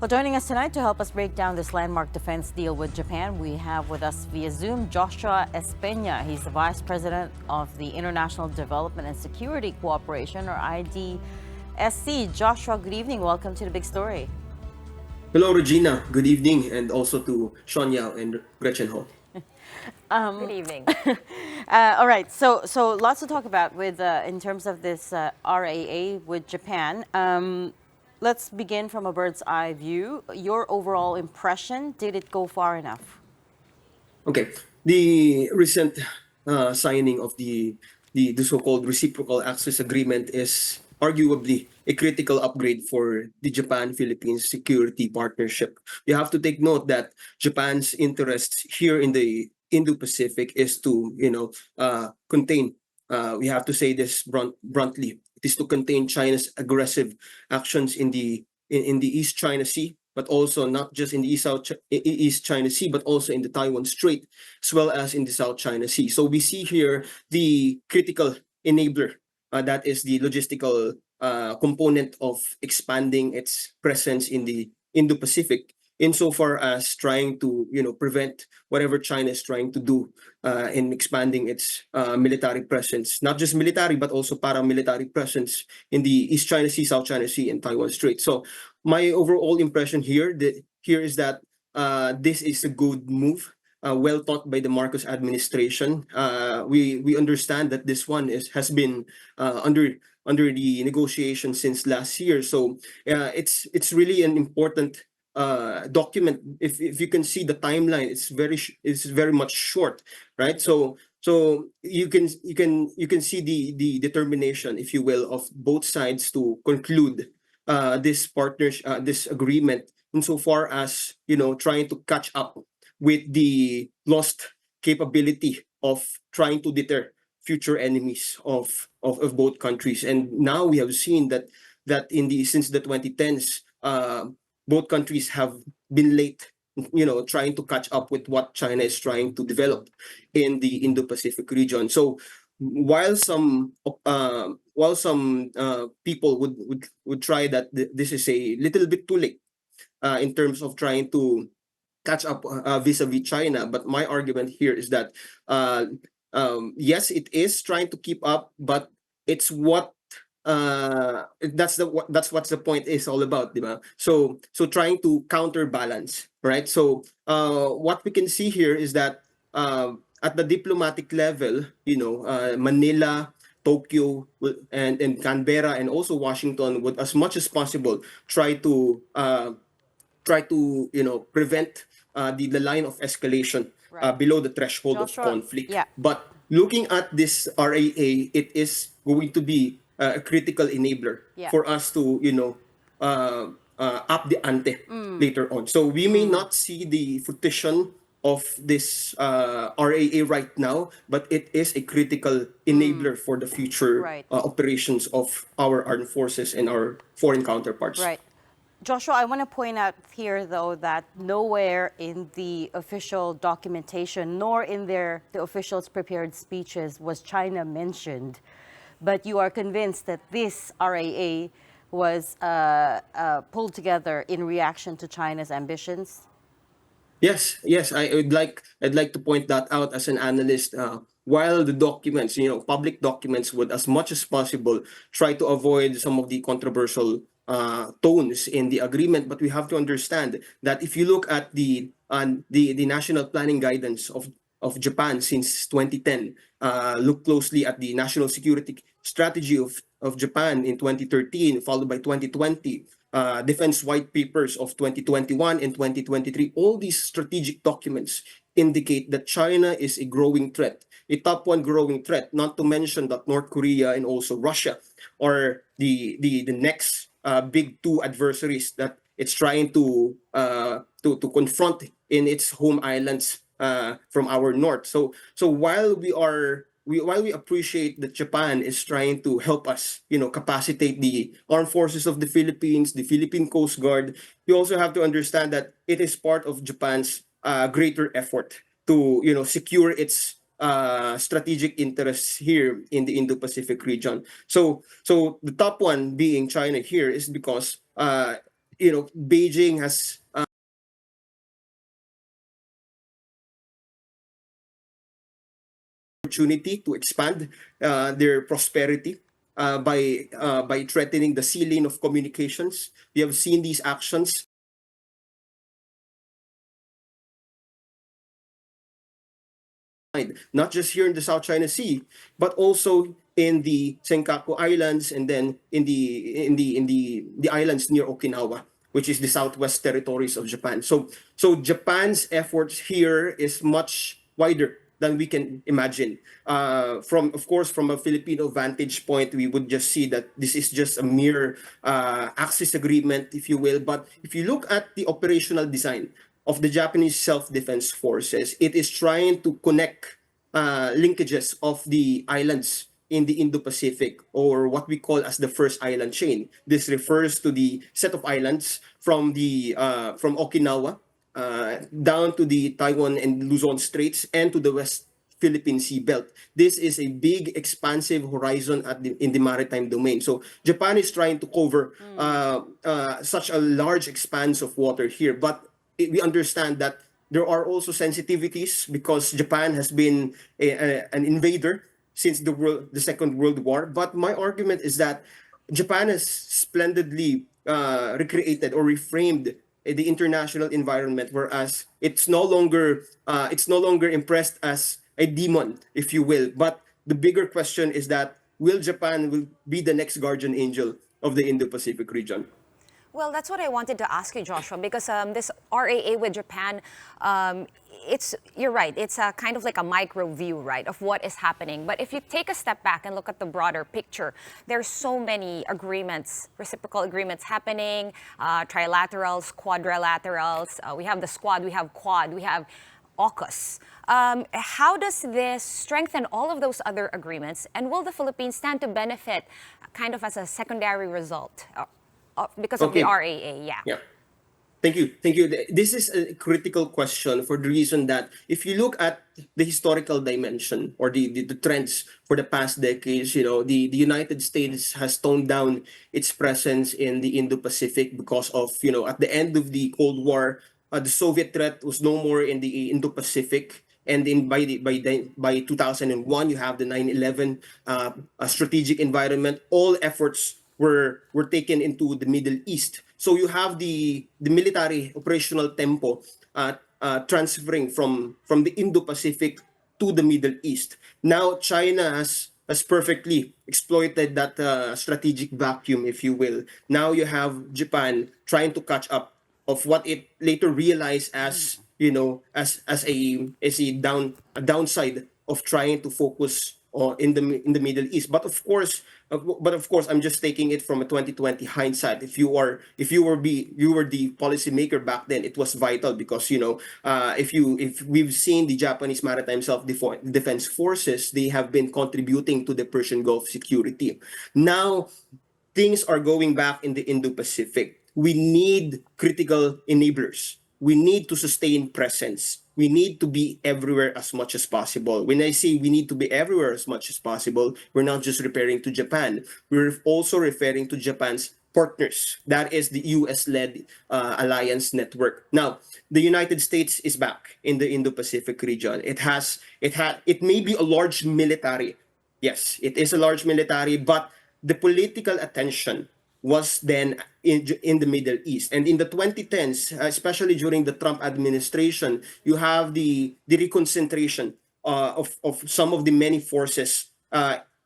Well, joining us tonight to help us break down this landmark defense deal with Japan, we have with us via Zoom Joshua Espeña. He's the Vice President of the International Development and Security Cooperation, or IDSC. Joshua, good evening. Welcome to The Big Story. Hello, Regina. Good evening, and also to Sean Yao and Gretchen Ho. Good evening. All right, so lots to talk about with in terms of this RAA with Japan. Let's begin from a bird's eye view. Your overall impression, did it go far enough? Okay, the recent signing of the so-called reciprocal access agreement is arguably a critical upgrade for the Japan-Philippines security partnership. You have to take note that Japan's interests here in the Indo-Pacific is to, contain. We have to say this bluntly. It is to contain China's aggressive actions in the East China Sea, but also not just in the East China Sea, but also in the Taiwan Strait, as well as in the South China Sea. So we see here the critical enabler, that is the logistical component of expanding its presence in the Indo-Pacific, insofar as trying to prevent whatever China is trying to do in expanding its military presence, not just military but also paramilitary presence in the East China Sea, South China Sea, and Taiwan Strait. So my overall impression here is that this is a good move, well thought by the Marcos administration. We understand that this one has been under the negotiation since last year. So it's really an important document. If you can see the timeline, it's very much short, right? So you can see the determination, if you will, of both sides to conclude this this agreement, insofar as trying to catch up with the lost capability of trying to deter future enemies of both countries. And now we have seen that since the 2010s, both countries have been late, trying to catch up with what China is trying to develop in the Indo-Pacific region. So while some people would try that this is a little bit too late in terms of trying to catch up vis-a-vis China, but my argument here is that yes, it is trying to keep up, but it's what that's what the point is all about, diba? So trying to counterbalance, right? So what we can see here is that at the diplomatic level, Manila, Tokyo, and Canberra, and also Washington would, as much as possible, try to prevent the line of escalation Right. below the threshold Joshua, of conflict. yeah. But looking at this RAA, it is going to be a critical enabler Yeah. for us to up the ante later on. So we may not see the fruition of this RAA right now, but it is a critical enabler for the future Right. operations of our armed forces and our foreign counterparts. Right. Joshua, I want to point out here, though, that nowhere in the official documentation, nor in the officials' prepared speeches, was China mentioned. But you are convinced that this RAA was pulled together in reaction to China's ambitions? Yes, I'd like to point that out as an analyst. While the documents, public documents would, as much as possible, try to avoid some of the controversial tones in the agreement, but we have to understand that if you look at the national planning guidance of Japan since 2010, look closely at the national security strategy of Japan in 2013, followed by 2020. Defense white papers of 2021 and 2023, all these strategic documents indicate that China is a growing threat, a top one growing threat, not to mention that North Korea and also Russia are the next big two adversaries that it's trying to confront in its home islands from our north. So while we appreciate that Japan is trying to help us, capacitate the armed forces of the Philippines, the Philippine Coast Guard, you also have to understand that it is part of Japan's greater effort to, secure its strategic interests here in the Indo-Pacific region. So the top one being China here is because Beijing has opportunity to expand their prosperity by threatening the sea lane of communications. We have seen these actions not just here in the South China Sea, but also in the Senkaku Islands, and then in the islands near Okinawa, which is the southwest territories of Japan. So Japan's efforts here is much wider than we can imagine. From a Filipino vantage point, we would just see that this is just a mere access agreement, if you will. But if you look at the operational design of the Japanese self-defense forces, it is trying to connect linkages of the islands in the Indo-Pacific, or what we call as the first island chain. This refers to the set of islands from Okinawa down to the Taiwan and Luzon Straits and to the West Philippine Sea Belt. This is a big, expansive horizon in the maritime domain. So Japan is trying to cover such a large expanse of water here, but we understand that there are also sensitivities because Japan has been an invader since the Second World War. But my argument is that Japan has splendidly recreated or reframed the international environment, whereas it's no longer impressed as a demon, if you will. But the bigger question is that will Japan will be the next guardian angel of the Indo-Pacific region? Well, that's what I wanted to ask you, Joshua, because this RAA with Japan, you're right, it's a kind of like a micro view, right, of what is happening. But if you take a step back and look at the broader picture, there's so many agreements, reciprocal agreements happening, trilaterals, quadrilaterals. We have the Squad, we have Quad, we have AUKUS. How does this strengthen all of those other agreements, and will the Philippines stand to benefit kind of as a secondary result? Because of the RAA, yeah. Yeah. Thank you. Thank you. This is a critical question for the reason that if you look at the historical dimension or the trends for the past decades, the United States has toned down its presence in the Indo-Pacific because of, at the end of the Cold War, the Soviet threat was no more in the Indo-Pacific. And by 2001, you have the 9/11 strategic environment. All efforts were taken into the Middle East. So you have the military operational tempo transferring from the Indo-Pacific to the Middle East. Now China has perfectly exploited that strategic vacuum, if you will. Now you have Japan trying to catch up of what it later realized as a downside of trying to focus in the Middle East. But of course, I'm just taking it from a 2020 hindsight. If you were the policymaker back then, it was vital because if we've seen the Japanese maritime self-defense forces, they have been contributing to the Persian Gulf security. Now things are going back in the Indo-Pacific. We need critical enablers. We need to sustain presence. We need to be everywhere as much as possible. When I say we need to be everywhere as much as possible, we're not just referring to Japan. We're also referring to Japan's partners. That is the US-led alliance network. Now, the United States is back in the Indo-Pacific region. It may be a large military. Yes, it is a large military, but the political attention was then in the Middle East. And in the 2010s, especially during the Trump administration, you have the reconcentration of some of the many forces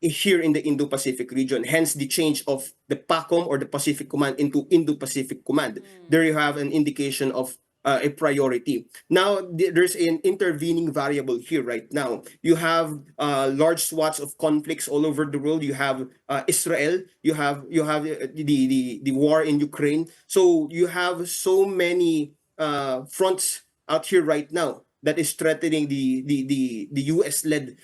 here in the Indo-Pacific region, hence the change of the PACOM or the Pacific Command into Indo-Pacific Command. There you have an indication of a priority. Now, there's an intervening variable here right now. You have large swaths of conflicts all over the world. You have Israel. You have the war in Ukraine. So you have so many fronts out here right now that is threatening the US-led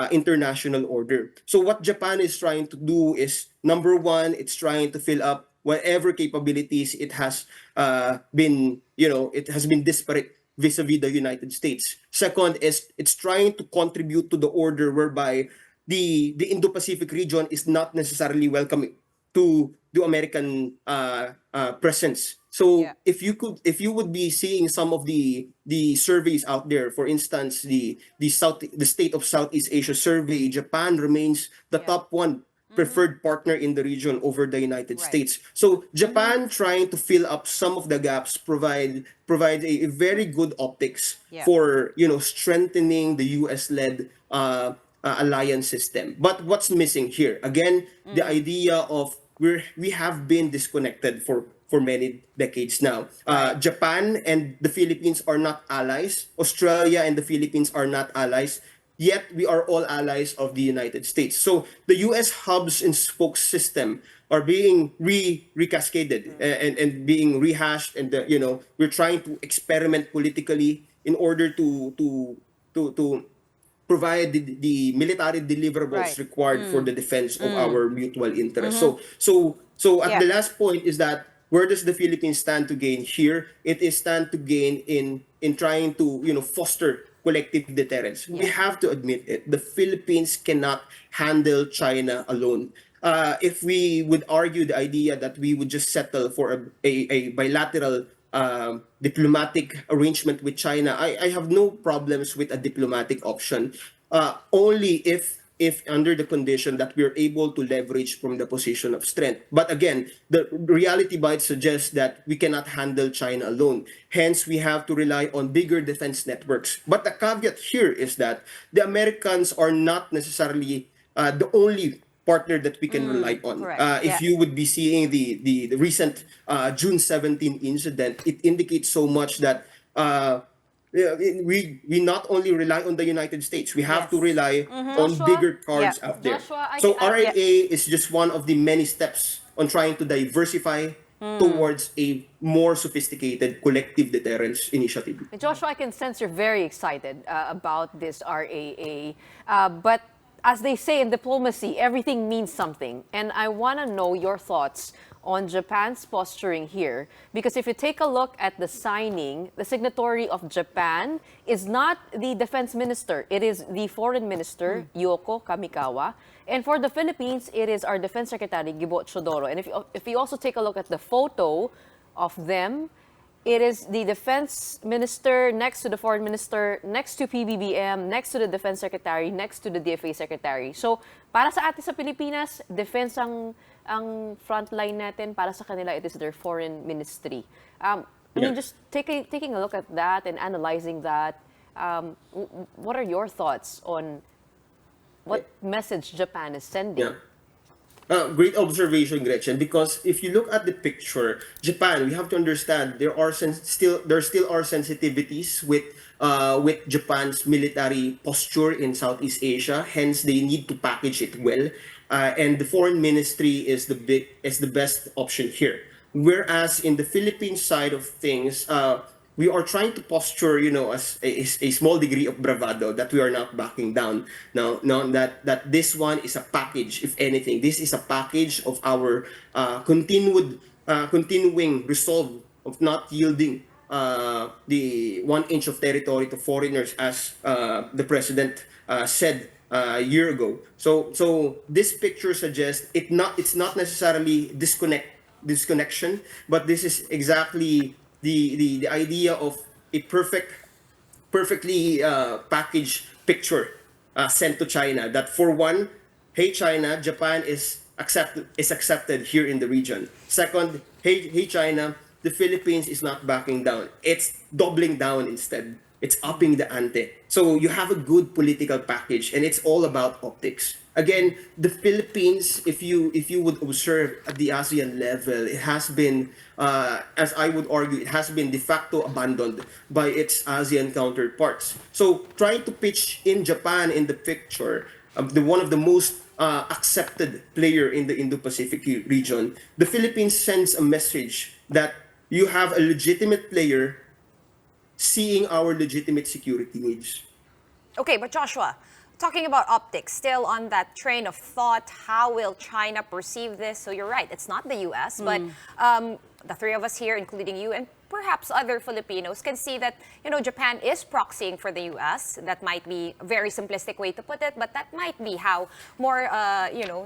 international order. So what Japan is trying to do is, number one, it's trying to fill up whatever capabilities it has been disparate vis-a-vis the United States. Second is it's trying to contribute to the order whereby the Indo-Pacific region is not necessarily welcoming to the American presence. So Yeah. if you would be seeing some of the surveys out there, for instance, the state of Southeast Asia survey, Japan remains the Yeah. top one preferred partner in the region over the United Right. States. So Japan trying to fill up some of the gaps provide a very good optics Yeah. for strengthening the US led alliance system. But what's missing here? Again, the idea of we have been disconnected for many decades now. Right. Japan and the Philippines are not allies. Australia and the Philippines are not allies. Yet we are all allies of the United States. So the U.S. hubs and spokes system are being recascaded and being rehashed, and we're trying to experiment politically in order to provide the military deliverables Right. required for the defense of our mutual interests. So at Yeah. the last point is that where does the Philippines stand to gain here? It is stand to gain in trying to foster collective deterrence. We have to admit it. The Philippines cannot handle China alone. If we would argue the idea that we would just settle for a bilateral diplomatic arrangement with China, I have no problems with a diplomatic option. Only if under the condition that we're able to leverage from the position of strength. But again, the reality bites suggests that we cannot handle China alone. Hence, we have to rely on bigger defense networks. But the caveat here is that the Americans are not necessarily the only partner that we can rely on. correct. If Yeah. you would be seeing the recent June 17 incident, it indicates so much that yeah, we not only rely on the United States, we have to Yes. rely on Joshua? bigger cards Yeah. out there. Joshua, So I- RAA is just one of the many steps on trying to diversify towards a more sophisticated collective deterrence initiative. Joshua, I can sense you're very excited about this RAA. But as they say in diplomacy, everything means something. And I want to know your thoughts on Japan's posturing here. Because if you take a look at the signing, the signatory of Japan is not the defense minister. It is the foreign minister, Yoko Kamikawa. And for the Philippines, it is our defense secretary, Gibo Chodoro. And if you also take a look at the photo of them, it is the defense minister next to the foreign minister, next to PBBM, next to the defense secretary, next to the DFA secretary. So, para sa atin sa Pilipinas, defense ang frontline natin. Para sa kanila, it is their foreign ministry. I mean, just taking a look at that and analyzing that, what are your thoughts on what message Japan is sending? Yeah. Great observation, Gretchen. Because if you look at the picture, Japan, we have to understand there still are sensitivities with Japan's military posture in Southeast Asia. Hence, they need to package it well, and the foreign ministry is the best option here. Whereas in the Philippine side of things, we are trying to posture, as a small degree of bravado that we are not backing down. Now, that this one is a package. If anything, this is a package of our continuing resolve of not yielding the 1 inch of territory to foreigners, as the president said a year ago. So this picture suggests it's not necessarily disconnection, but this is exactly the idea of a perfectly packaged picture sent to China. That for one, hey China, Japan is accepted here in the region. Second, hey China, the Philippines is not backing down. It's doubling down instead. It's upping the ante. So you have a good political package, and it's all about optics. Again, the Philippines, if you would observe at the ASEAN level, it has been, as I would argue, it has been de facto abandoned by its ASEAN counterparts. So trying to pitch in Japan in the picture, one of the most accepted player in the Indo-Pacific region, the Philippines sends a message that you have a legitimate player seeing our legitimate security needs. Okay, but Joshua, talking about optics, still on that train of thought, how will China perceive this? So you're right, it's not the US, but the three of us here, including you and perhaps other Filipinos can see that, Japan is proxying for the US. That might be a very simplistic way to put it, but that might be how more,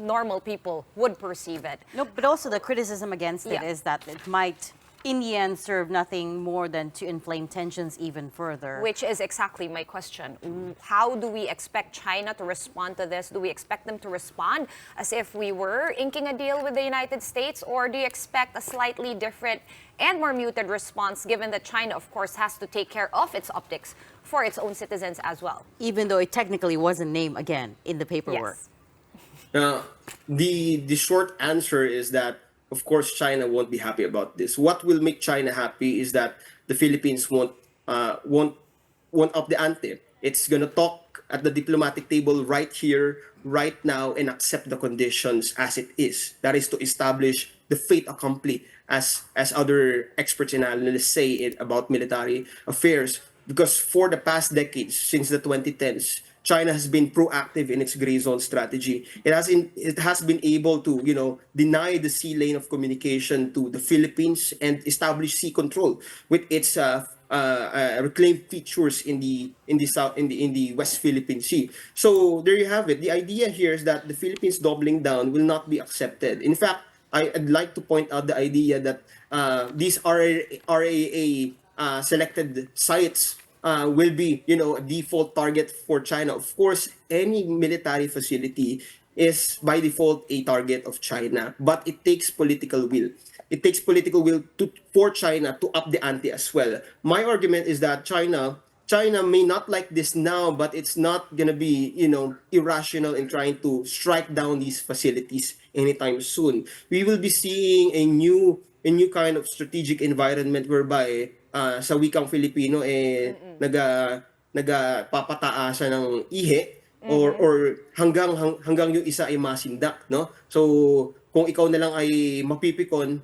normal people would perceive it. No, but also the criticism against it Yeah. is that it might, in the end, serve nothing more than to inflame tensions even further. Which is exactly my question. How do we expect China to respond to this? Do we expect them to respond as if we were inking a deal with the United States? Or do you expect a slightly different and more muted response, given that China, of course, has to take care of its optics for its own citizens as well? Even though it technically wasn't named again in the paperwork. Yes. The short answer is that, of course, China won't be happy about this. What will make China happy is that the Philippines won't up the ante. It's gonna talk at the diplomatic table right here, right now, and accept the conditions as it is. That is to establish the fait accompli, as other experts and analysts say it about military affairs. Because for the past decades, since the 2010s, China has been proactive in its gray zone strategy. It has been able to, deny the sea lane of communication to the Philippines and establish sea control with its reclaimed features in the West Philippine Sea. So there you have it. The idea here is that the Philippines doubling down will not be accepted. In fact, I'd like to point out the idea that these RAA selected sites will be, a default target for China. Of course, any military facility is by default a target of China, but it takes political will. It takes political will for China to up the ante as well. My argument is that China may not like this now, but it's not gonna be, irrational in trying to strike down these facilities anytime soon. We will be seeing a new kind of strategic environment whereby sa wikang Filipino nagpapataasa ng ihi or hanggang yung isa ay masindak, no? So kung ikaw na lang ay mapipikon,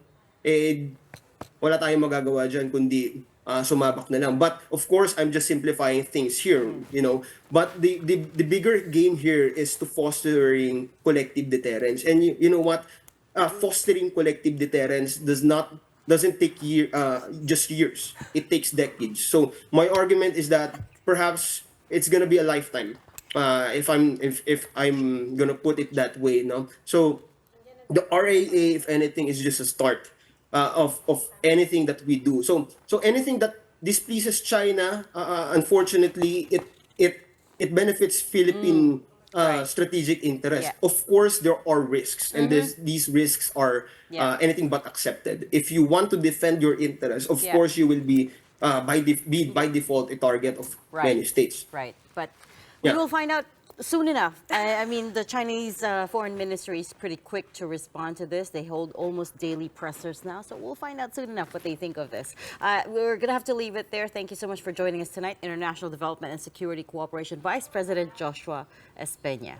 wala tayong magagawa diyan kundi sumabak na lang. But of course, I'm just simplifying things here, But the bigger game here is to fostering collective deterrence. And you know what? Fostering collective deterrence doesn't take just years. It takes decades. So my argument is that perhaps it's gonna be a lifetime. If I'm gonna put it that way, no. So the RAA, if anything, is just a start of anything that we do. So anything that displeases China, unfortunately, it benefits Philippine strategic interest. Yeah. Of course, there are risks, and these risks are anything but accepted. If you want to defend your interest, of Yeah. course, you will be by default a target of many states. Right. But we Yeah. will find out soon enough. I mean, the Chinese foreign ministry is pretty quick to respond to this. They hold almost daily pressers now. So we'll find out soon enough what they think of this. We're going to have to leave it there. Thank you so much for joining us tonight. International Development and Security Cooperation Vice President Joshua Espeña.